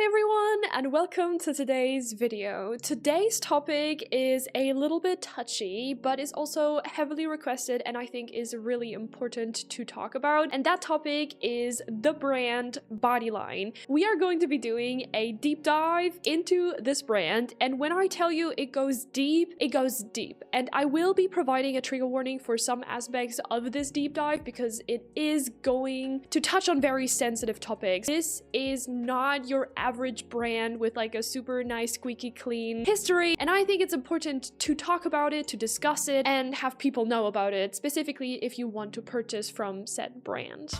everyone, and welcome to today's video. Today's topic is a little bit touchy, but is also heavily requested and I think is really important to talk about. And that topic is the brand Bodyline. We are going to be doing a deep dive into this brand, and when I tell you it goes deep, it goes deep. And I will be providing a trigger warning for some aspects of this deep dive because it is going to touch on very sensitive topics. This is not your average brand with like a super nice squeaky clean history, and I think it's important to talk about it, to discuss it, and have people know about it, specifically if you want to purchase from said brand.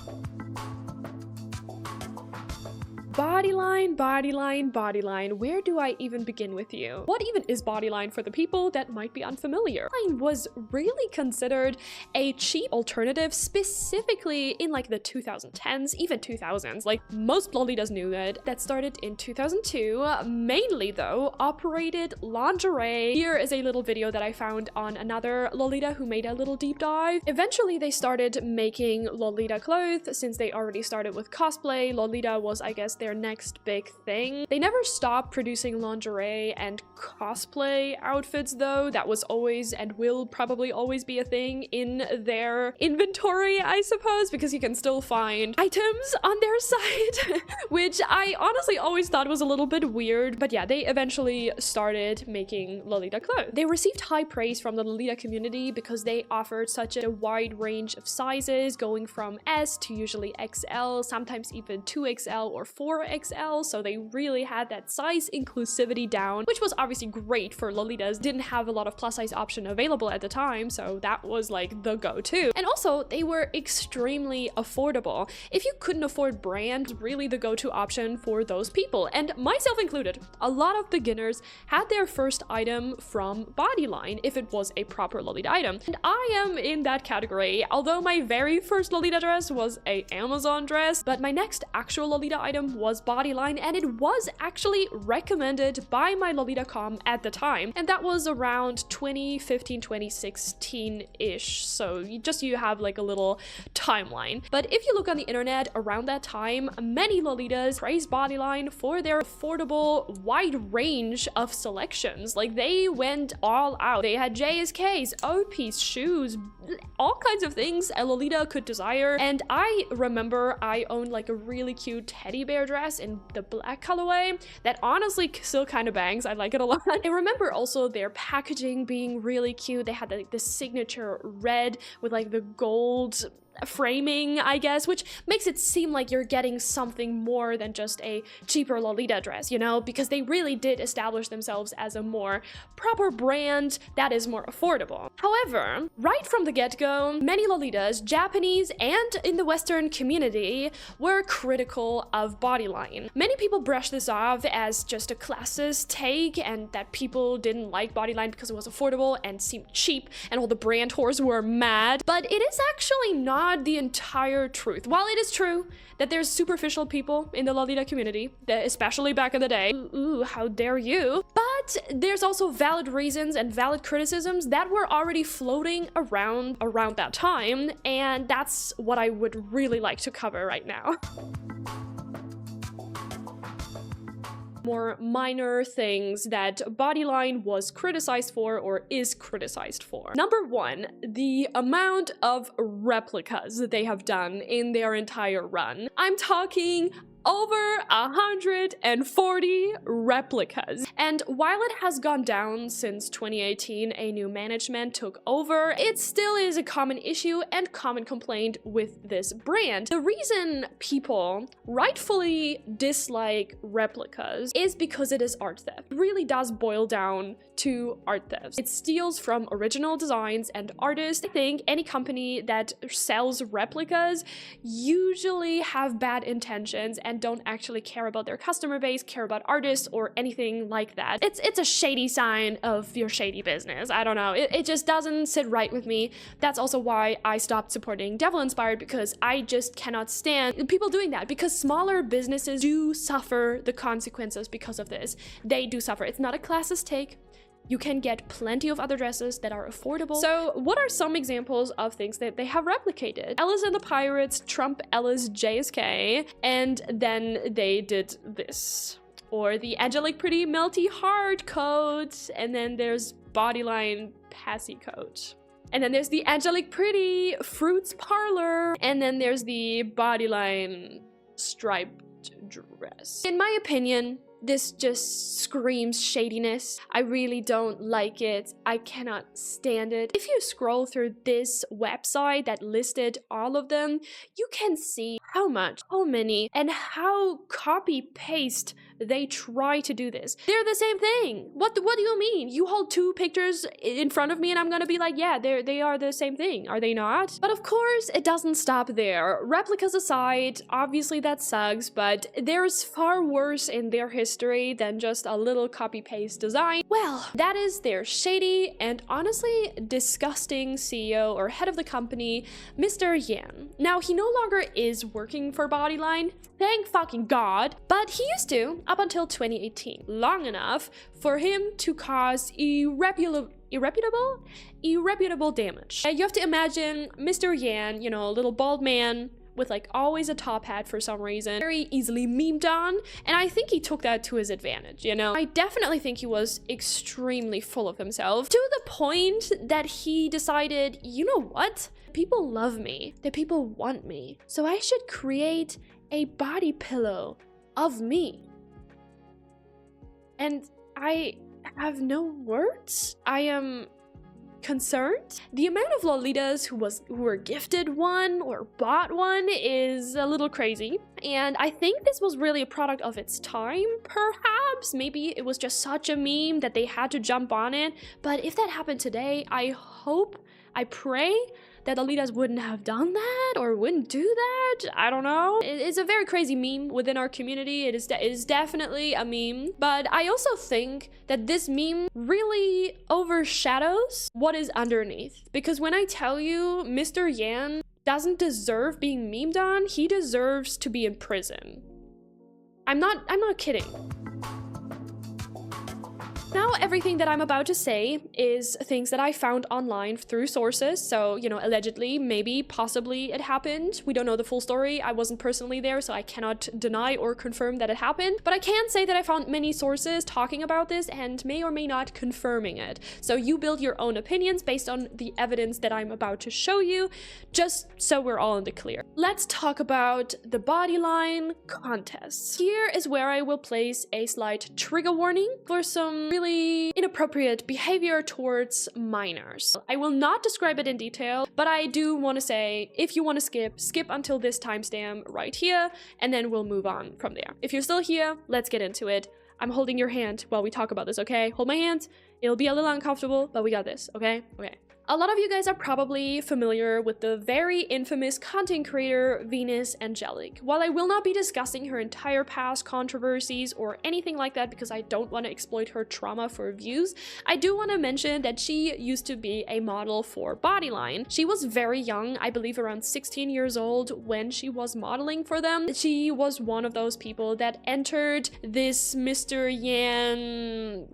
Bodyline, Bodyline, Bodyline. Where do I even begin with you? What even is Bodyline for the people that might be unfamiliar? Bodyline was really considered a cheap alternative, specifically in like the 2010s, even 2000s. Like most Lolitas knew it. That started in 2002, mainly though, operated lingerie. Here is a little video that I found on another Lolita who made a little deep dive. Eventually they started making Lolita clothes since they already started with cosplay. Lolita was, I guess, their next big thing. They never stopped producing lingerie and cosplay outfits though. That was always and will probably always be a thing in their inventory, I suppose, because you can still find items on their site, which I honestly always thought was a little bit weird. But yeah, they eventually started making Lolita clothes. They received high praise from the Lolita community because they offered such a wide range of sizes, going from S to usually XL, sometimes even 2XL or 4XL, so they really had that size inclusivity down, which was obviously great for Lolitas. Didn't have a lot of plus size option available at the time, so that was like the go-to. And also they were extremely affordable. If you couldn't afford brand, really the go-to option for those people, and myself included. A lot of beginners had their first item from Bodyline if it was a proper Lolita item, and I am in that category. Although my very first Lolita dress was a Amazon dress, but my next actual Lolita item was Bodyline, and it was actually recommended by my Lolita.com at the time, and that was around 2015, 2016-ish, so you have like a little timeline. But if you look on the internet around that time, many Lolitas praised Bodyline for their affordable, wide range of selections. Like they went all out. They had JSKs, OPs, shoes, all kinds of things a Lolita could desire. And I remember I owned like a really cute teddy bear dress in the black colorway that honestly still kind of bangs. I like it a lot. I remember also their packaging being really cute. They had like the signature red with like the gold framing, I guess, which makes it seem like you're getting something more than just a cheaper Lolita dress, you know, because they really did establish themselves as a more proper brand that is more affordable. However, right from the get-go, many Lolitas, Japanese and in the Western community, were critical of Bodyline. Many people brush this off as just a classist take and that people didn't like Bodyline because it was affordable and seemed cheap and all the brand whores were mad, but it is actually not the entire truth. While it is true that there's superficial people in the Lolita community, especially back in the day, ooh, how dare you, but there's also valid reasons and valid criticisms that were already floating around that time, and that's what I would really like to cover right now. More minor things that Bodyline was criticized for or is criticized for. Number one, the amount of replicas they have done in their entire run. I'm talking over 140 replicas. And while it has gone down since 2018, a new management took over, it still is a common issue and common complaint with this brand. The reason people rightfully dislike replicas is because it is art theft. It really does boil down to art theft. It steals from original designs and artists. I think any company that sells replicas usually have bad intentions and don't actually care about their customer base, care about artists, or anything like that. It's a shady sign of your shady business. I don't know. It just doesn't sit right with me. That's also why I stopped supporting Devil Inspired, because I just cannot stand people doing that, because smaller businesses do suffer the consequences because of this. They do suffer. It's not a classist take. You can get plenty of other dresses that are affordable. So what are some examples of things that they have replicated? Alice and the Pirates, Trump Ellis JSK, and then they did this. or the Angelic Pretty Melty Heart coat, and then there's Bodyline Passy coat. And then there's the Angelic Pretty Fruits Parlor, and then there's the Bodyline striped dress. In my opinion, this just screams shadiness. I really don't like it. I cannot stand it. If you scroll through this website that listed all of them, you can see how many, and how copy-paste they try to do this. They're the same thing. What do you mean? You hold two pictures in front of me and I'm gonna be like, yeah, they are the same thing. Are they not? But of course, it doesn't stop there. Replicas aside, obviously that sucks, but there's far worse in their history than just a little copy-paste design. Well, that is their shady and honestly disgusting CEO or head of the company, Mr. Yan. Now, he no longer is working for Bodyline, thank fucking God, but he used to up until 2018, long enough for him to cause irreputable damage. You have to imagine Mr. Yan, you know, a little bald man with like always a top hat for some reason, very easily memed on, and I think he took that to his advantage, you know? I definitely think he was extremely full of himself, to the point that he decided, you know what? People love me, the people want me, so I should create a body pillow of me. And I have no words. I am concerned. The amount of Lolitas who were gifted one or bought one is a little crazy. And I think this was really a product of its time, perhaps. Maybe it was just such a meme that they had to jump on it. But if that happened today, I pray that Lolitas wouldn't have done that or wouldn't do that. I don't know. It's a very crazy meme within our community. It is definitely a meme. But I also think that this meme really overshadows what is underneath. Because when I tell you Mr. Yan doesn't deserve being memed on, he deserves to be in prison. I'm not kidding. Now, everything that I'm about to say is things that I found online through sources. So, you know, allegedly, maybe, possibly it happened. We don't know the full story. I wasn't personally there, so I cannot deny or confirm that it happened. But I can say that I found many sources talking about this and may or may not confirming it. So you build your own opinions based on the evidence that I'm about to show you, just so we're all in the clear. Let's talk about the Bodyline contests. Here is where I will place a slight trigger warning for some really inappropriate behavior towards minors. I will not describe it in detail, but I do want to say, if you want to skip until this timestamp right here, and then we'll move on from there. If you're still here, let's get into it. I'm holding your hand while we talk about this, okay? Hold my hand. It'll be a little uncomfortable, but we got this, okay? Okay. A lot of you guys are probably familiar with the very infamous content creator Venus Angelic. While I will not be discussing her entire past controversies or anything like that because I don't want to exploit her trauma for views, I do want to mention that she used to be a model for Bodyline. She was very young, I believe around 16 years old when she was modeling for them. She was one of those people that entered this Mr. Yan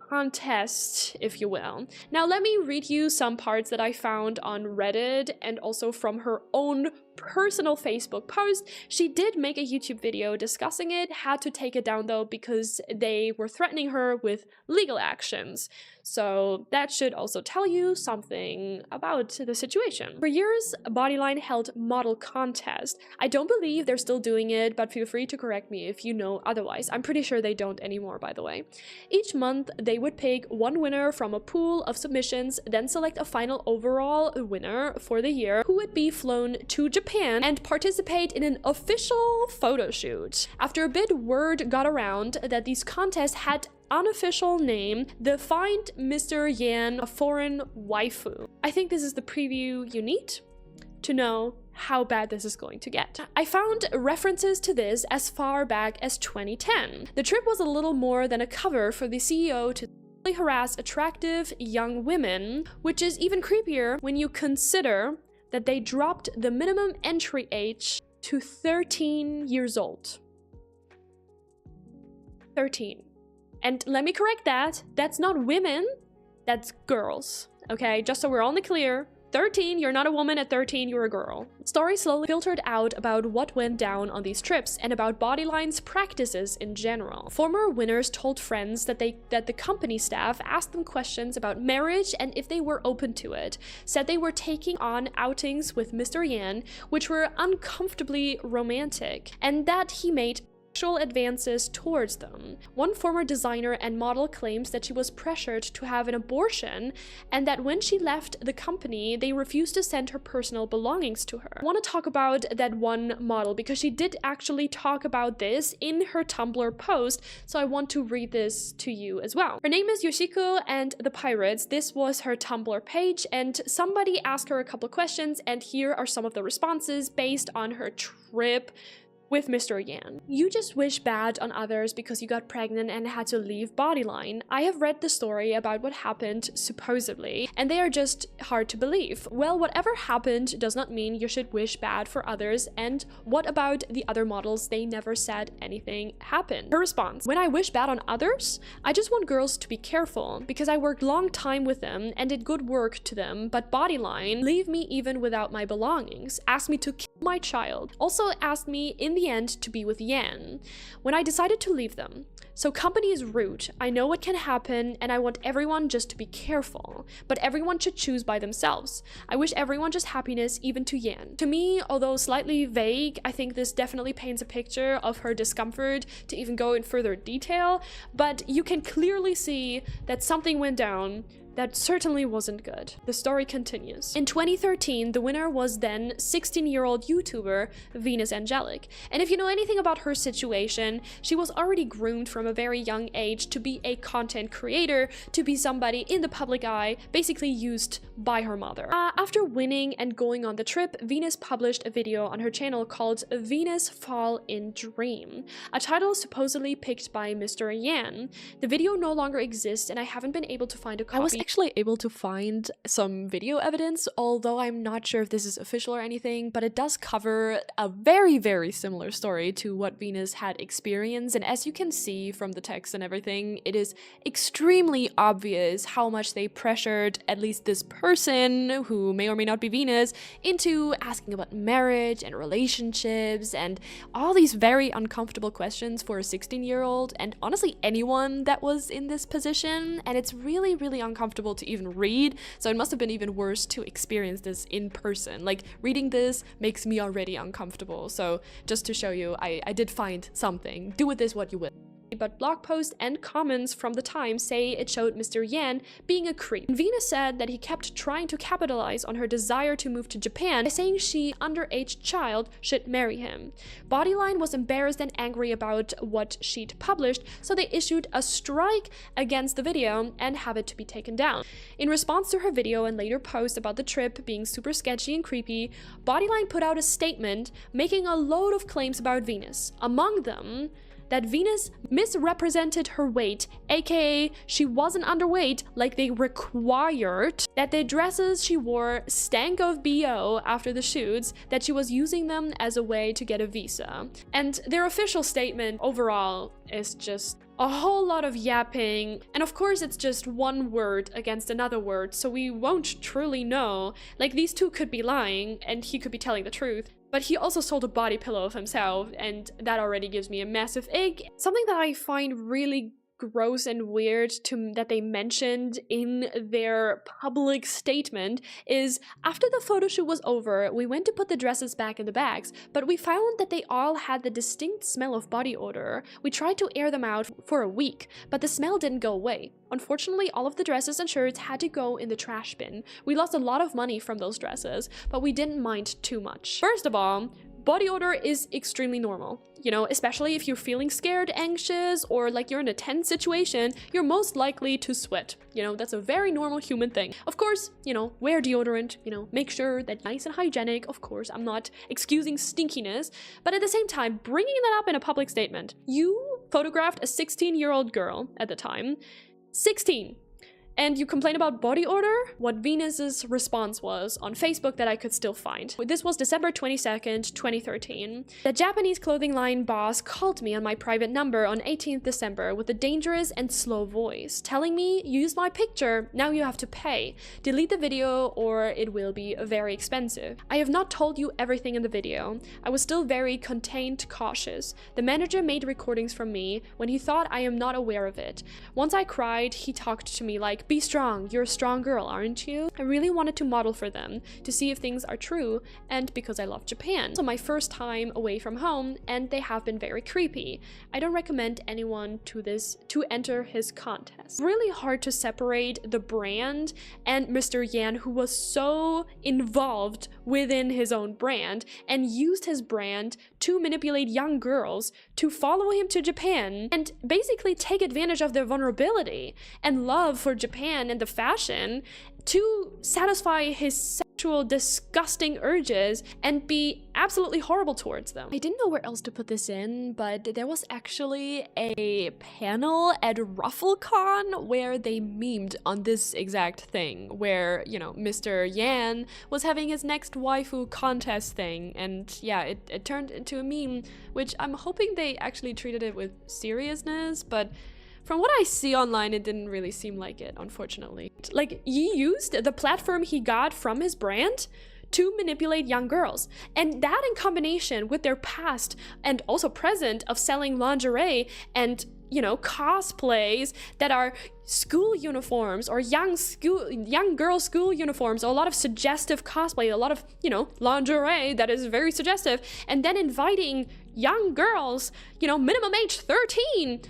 contest, if you will. Now let me read you some parts that I found on Reddit and also from her own personal Facebook post. She did make a YouTube video discussing it, had to take it down though because they were threatening her with legal actions. So that should also tell you something about the situation. For years, Bodyline held model contests. I don't believe they're still doing it, but feel free to correct me if you know otherwise. I'm pretty sure they don't anymore, by the way. Each month, they would pick one winner from a pool of submissions, then select a final overall winner for the year who would be flown to Japan and participate in an official photo shoot. After a bit, word got around that these contests had unofficial name, the Find Mr. Yan a Foreign Waifu. I think this is the preview you need to know how bad this is going to get. I found references to this as far back as 2010. The trip was a little more than a cover for the CEO to harass attractive young women, which is even creepier when you consider that they dropped the minimum entry age to 13 years old. 13. And let me correct that, that's not women, that's girls, okay? Just so we're all in the clear, 13, you're not a woman. At 13, you're a girl. Stories slowly filtered out about what went down on these trips and about Bodyline's practices in general. Former winners told friends that the company staff asked them questions about marriage and if they were open to it, said they were taking on outings with Mr. Yan, which were uncomfortably romantic, and that he made sexual advances towards them. One former designer and model claims that she was pressured to have an abortion and that when she left the company, they refused to send her personal belongings to her. I want to talk about that one model because she did actually talk about this in her Tumblr post, so I want to read this to you as well. Her name is Yoshiko and the Pirates. This was her Tumblr page, and somebody asked her a couple of questions, and here are some of the responses based on her trip with Mr. Yan. You just wish bad on others because you got pregnant and had to leave Bodyline. I have read the story about what happened, supposedly, and they are just hard to believe. Well, whatever happened does not mean you should wish bad for others, and what about the other models? They never said anything happened. Her response: when I wish bad on others, I just want girls to be careful because I worked long time with them and did good work to them, but Bodyline leave me even without my belongings, asked me to kill my child, also asked me in the end to be with Yan when I decided to leave them. So company is rude. I know what can happen and I want everyone just to be careful, but everyone should choose by themselves. I wish everyone just happiness, even to Yan. To me, although slightly vague, I think this definitely paints a picture of her discomfort to even go in further detail, but you can clearly see that something went down that certainly wasn't good. The story continues. In 2013, the winner was then 16-year-old YouTuber Venus Angelic. And if you know anything about her situation, she was already groomed from a very young age to be a content creator, to be somebody in the public eye, basically used by her mother. After winning and going on the trip, Venus published a video on her channel called Venus Fall in Dream, a title supposedly picked by Mr. Yan. The video no longer exists and I haven't been able to find a copy. I was actually able to find some video evidence, although I'm not sure if this is official or anything, but it does cover a very, very similar story to what Venus had experienced, and as you can see from the text and everything, it is extremely obvious how much they pressured at least this person, who may or may not be Venus, into asking about marriage and relationships and all these very uncomfortable questions for a 16-year-old, and honestly anyone that was in this position, and it's really, really uncomfortable to even read, so it must have been even worse to experience this in person. Like, reading this makes me already uncomfortable, so just to show you, I did find something. Do with this what you will. But blog posts and comments from the time say it showed Mr. Yan being a creep. Venus said that he kept trying to capitalize on her desire to move to Japan by saying she, underage child, should marry him. Bodyline was embarrassed and angry about what she'd published, so they issued a strike against the video and have it to be taken down. In response to her video and later post about the trip being super sketchy and creepy, Bodyline put out a statement making a load of claims about Venus. Among them, that Venus misrepresented her weight, aka she wasn't underweight like they required, that the dresses she wore stank of BO after the shoots, that she was using them as a way to get a visa. And their official statement overall is just a whole lot of yapping, and of course it's just one word against another word, so we won't truly know. Like, these two could be lying and he could be telling the truth, but he also sold a body pillow of himself, and that already gives me a massive ick. Something that I find really gross and weird that they mentioned in their public statement is, after the photo shoot was over, we went to put the dresses back in the bags, but we found that they all had the distinct smell of body odor. We tried to air them out for a week, but the smell didn't go away. Unfortunately, all of the dresses and shirts had to go in the trash bin. We lost a lot of money from those dresses, but we didn't mind too much. First of all, body odor is extremely normal. You know, especially if you're feeling scared, anxious, or like you're in a tense situation, you're most likely to sweat. You know, that's a very normal human thing. Of course, you know, wear deodorant, you know, make sure that nice and hygienic. Of course, I'm not excusing stinkiness, but at the same time, bringing that up in a public statement. You photographed a 16-year-old girl at the time. 16. and you complain about body odor? What Venus's response was on Facebook that I could still find. This was December 22nd, 2013. The Japanese clothing line boss called me on my private number on 18th December with a dangerous and slow voice, telling me, use my picture, now you have to pay. Delete the video or it will be very expensive. I have not told you everything in the video. I was still very contained, cautious. The manager made recordings from me when he thought I am not aware of it. Once I cried, he talked to me like, be strong, you're a strong girl, aren't you? I really wanted to model for them, to see if things are true, and because I love Japan. So my first time away from home, and they have been very creepy. I don't recommend anyone to enter his contest. Really hard to separate the brand and Mr. Yan, who was so involved within his own brand and used his brand to manipulate young girls to follow him to Japan and basically take advantage of their vulnerability and love for Japan and the fashion to satisfy his sexual disgusting urges and be absolutely horrible towards them. I didn't know where else to put this in, but there was actually a panel at RuffleCon where they memed on this exact thing, where, you know, Mr. Yan was having his next waifu contest thing, and yeah, it turned into a meme, which I'm hoping they actually treated it with seriousness, but from what I see online, it didn't really seem like it, unfortunately. Like, he used the platform he got from his brand to manipulate young girls. And that in combination with their past and also present of selling lingerie and, you know, cosplays that are school uniforms or young girl school uniforms, or a lot of suggestive cosplay, a lot of, you know, lingerie that is very suggestive, and then inviting young girls, you know, minimum age 13,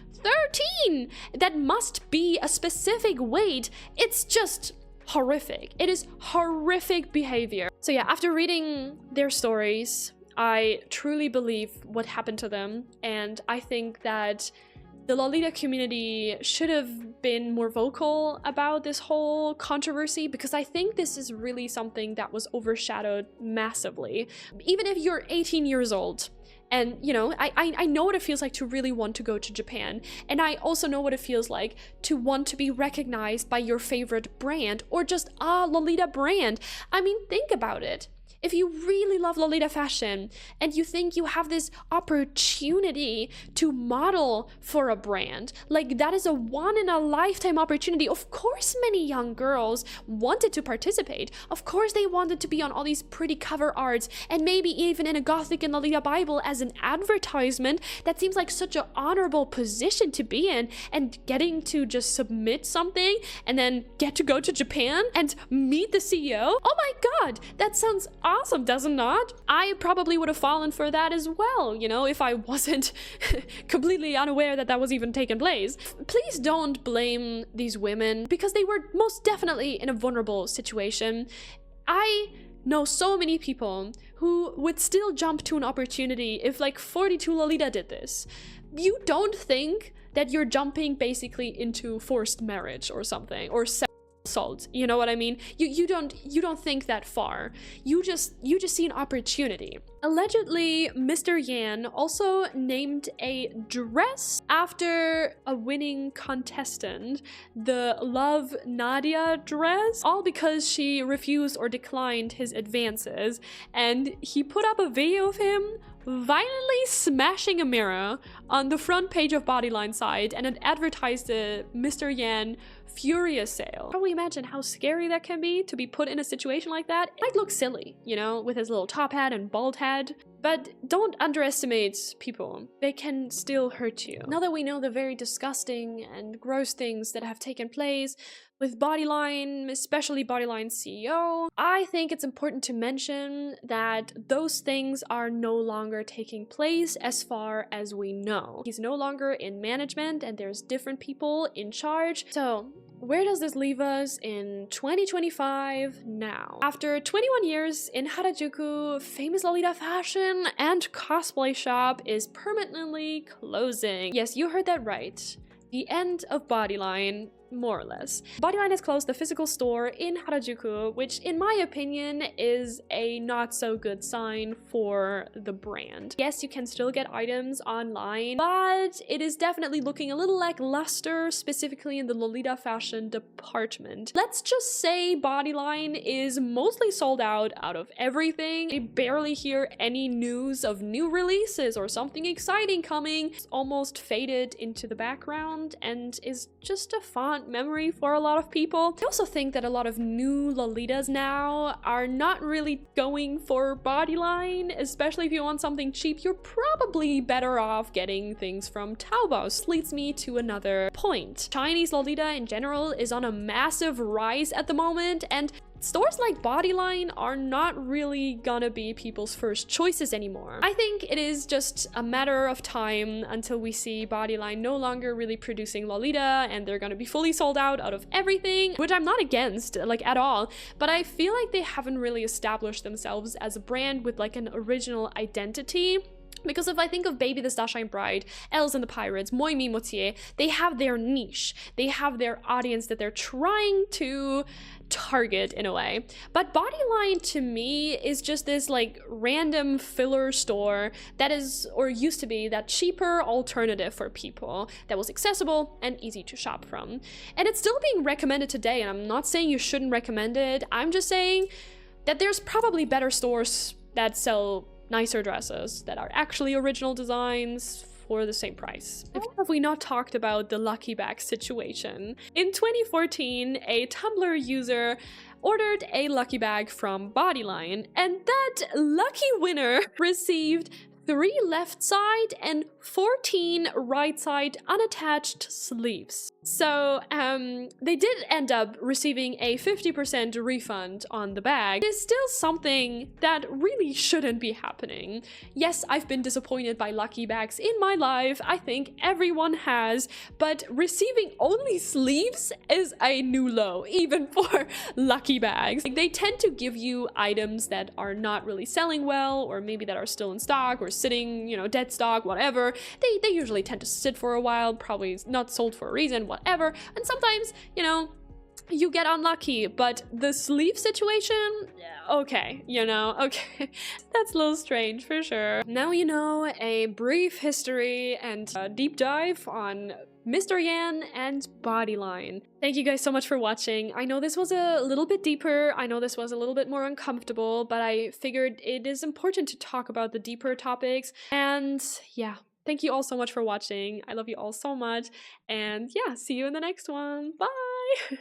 that must be a specific weight. It's just horrific. It is horrific behavior. So yeah, after reading their stories, I truly believe what happened to them, and I think that the Lolita community should have been more vocal about this whole controversy, because I think this is really something that was overshadowed massively. Even if you're 18 years old, and, you know, I know what it feels like to really want to go to Japan. And I also know what it feels like to want to be recognized by your favorite brand, or just a Lolita brand. I mean, think about it. If you really love Lolita fashion and you think you have this opportunity to model for a brand, like that is a one-in-a-lifetime opportunity. Of course many young girls wanted to participate. Of course they wanted to be on all these pretty cover arts, and maybe even in a Gothic and Lolita Bible as an advertisement. That seems like such an honorable position to be in, and getting to just submit something and then get to go to Japan and meet the CEO. Oh my god, that sounds awesome, does it not? I probably would have fallen for that as well, you know, if I wasn't completely unaware that that was even taking place. Please don't blame these women, because they were most definitely in a vulnerable situation. I know so many people who would still jump to an opportunity if like 42 Lolita did this. You don't think that you're jumping basically into forced marriage or something, or assault, you know what I mean? You don't think that far. You just see an opportunity. Allegedly, Mr. Yan also named a dress after a winning contestant, the Love Nadia dress, all because she refused or declined his advances, and he put up a video of him violently smashing a mirror on the front page of Bodyline site, and it advertised the Mr. Yan Furious sale. Probably imagine how scary that can be, to be put in a situation like that. It might look silly, you know, with his little top hat and bald head, but don't underestimate people. They can still hurt you. Now that we know the very disgusting and gross things that have taken place with Bodyline, especially Bodyline's CEO, I think it's important to mention that those things are no longer taking place as far as we know. He's no longer in management, and there's different people in charge. So where does this leave us in 2025 now? After 21 years in Harajuku, famous Lolita fashion and cosplay shop is permanently closing. Yes, you heard that right. The end of Bodyline more or less. Bodyline has closed the physical store in Harajuku, which in my opinion is a not so good sign for the brand. Yes, you can still get items online, but it is definitely looking a little lackluster, specifically in the Lolita fashion department. Let's just say Bodyline is mostly sold out of everything. I barely hear any news of new releases or something exciting coming. It's almost faded into the background and is just a fond memory for a lot of people. I also think that a lot of new Lolitas now are not really going for Bodyline, especially if you want something cheap. You're probably better off getting things from Taobao. This leads me to another point. Chinese Lolita in general is on a massive rise at the moment, and stores like Bodyline are not really gonna be people's first choices anymore. I think it is just a matter of time until we see Bodyline no longer really producing Lolita and they're gonna be fully sold out of everything, which I'm not against, like, at all, but I feel like they haven't really established themselves as a brand with like an original identity. Because if I think of Baby the Starshine Bride, Els and the Pirates, Moi Mi Motier, they have their niche. They have their audience that they're trying to target in a way. But Bodyline to me is just this like random filler store that is, or used to be, that cheaper alternative for people that was accessible and easy to shop from. And it's still being recommended today, and I'm not saying you shouldn't recommend it. I'm just saying that there's probably better stores that sell nicer dresses that are actually original designs for the same price. Have we not talked about the lucky bag situation? In 2014, a Tumblr user ordered a lucky bag from Bodyline, and that lucky winner received 3 left side and 14 right side unattached sleeves. So they did end up receiving a 50% refund on the bag. It is still something that really shouldn't be happening. Yes, I've been disappointed by lucky bags in my life. I think everyone has, but receiving only sleeves is a new low, even for lucky bags. Like, they tend to give you items that are not really selling well, or maybe that are still in stock or sitting, you know, dead stock, whatever. They usually tend to sit for a while, probably not sold for a reason, whatever. And sometimes, you know, you get unlucky, but the sleeve situation, okay, you know, okay. That's a little strange for sure. Now you know a brief history and a deep dive on Mr. Yan and Bodyline. Thank you guys so much for watching. I know this was a little bit deeper. I know this was a little bit more uncomfortable, but I figured it is important to talk about the deeper topics. And yeah, thank you all so much for watching. I love you all so much. And yeah, see you in the next one. Bye!